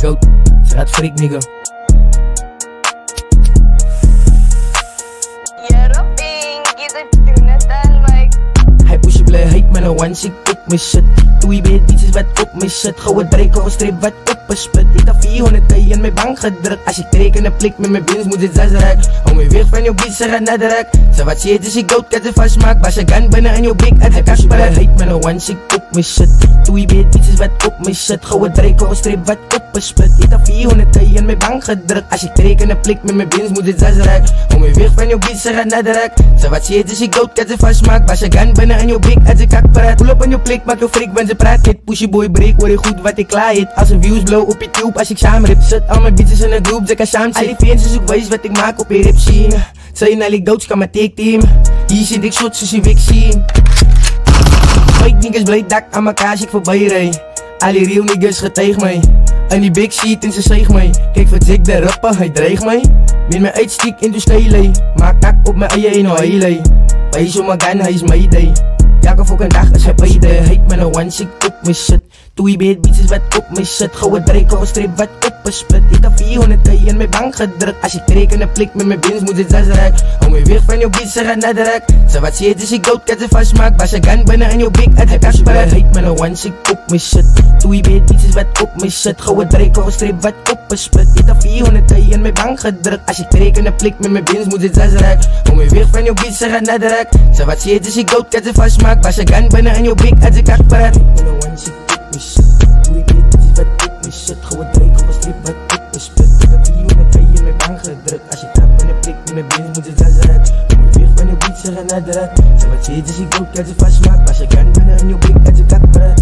goat, straat freak nigga. Hij push je blij heet met een one chick op mijn shit. Doe je weet iets is wat op mijn shit. Gouwe dreik, gouwe strip wat op een split. Ik heb 400k in mijn bank gedrukt. Als je teken een plik met mijn bins moet het 6 rek. Hou me weg van jouw beat, ze gaat naar de rek. Ze wat shit is je goat, kan ze vastmaak. Bas je gun binnen in jouw blik, uit de kast blij heet met een one chick op mijn shit. Doe je weet iets is wat op mijn shit. Gouwe dreik, gouwe strip wat op een split. Ik heb 400k in mijn bank gedrukt. Als je teken een plik met mijn bins moet het 6 rek. Hou me weg van jouw beat, ze gaat naar de rek. Ze wat shit is je goat, kan ze vastmaak. Bas je gun binnen in jouw blik, uit de kast praat. Pull op in jouw plik, maak je freak, ben ze praat hit. Push je boy break, hoor je goed wat ik klaar hit. Als een views blow op je tube, als ik samen rip. Zet al mijn beats in een groep, ze kan samen zitten. Al die fans is ook wijs wat ik maak op je rip zien. Zeg je naar die goats, kan mijn take team. Hier zit ik shots, dus je wik zien. Fake niggas blij dak aan elkaar als ik voorbij rij. Al die real niggas getuig mij. En die big shit en ze zeeg mij. Kijk wat ik de rapper, hij dreigt mij. Win me uitstiek in de stijlei. Maak tak op mijn eigen no heilei. Wijs om mijn gun, hij is mayday. Elke fucking dag is hij bij de heet met een one chick op mijn shit. Doe je beat beats is wat op mijn shit. Gouwe dreik, gouwe strip wat op een split. Ik heb 400k in mijn bank gedrukt. Als je teken een plik met mijn bins moet het 6 rek. Hou me weg van jouw beat, ze gaat naar de rek. Ze wat shit is je goat, kan ze vastmaak. Bas je gun binnen in jouw blik, uit de kast blij heet met een one chick op mijn shit. Doe je beat beats is wat op mijn shit. Gouwe dreik, gouwe strip wat op een split. Ik heb 400k in mijn bank gedrukt. Als je teken een plik met mijn bins moet het 6 rek. Hou me weg van jouw beat, ze gaat naar de rek. Ze wat shit is je goat, kan ze vastmaak. Bas je gun binnen in jouw blik, uit de kast blij met een one chick op mijn shit. Doe je beat beats is wat op mijn shit. Gouwe dreik, gouwe strip wat op een split. Ik heb 400k in mijn bank gedrukt. Als je trap in een plik met mijn bins moet het 6 rek. Hou me weg van jouw beat, ze gaat naar de rek. Ze wat shit is je goat, kan ze vastmaak. Bas je gun binnen in jouw blik, uit de kast blij.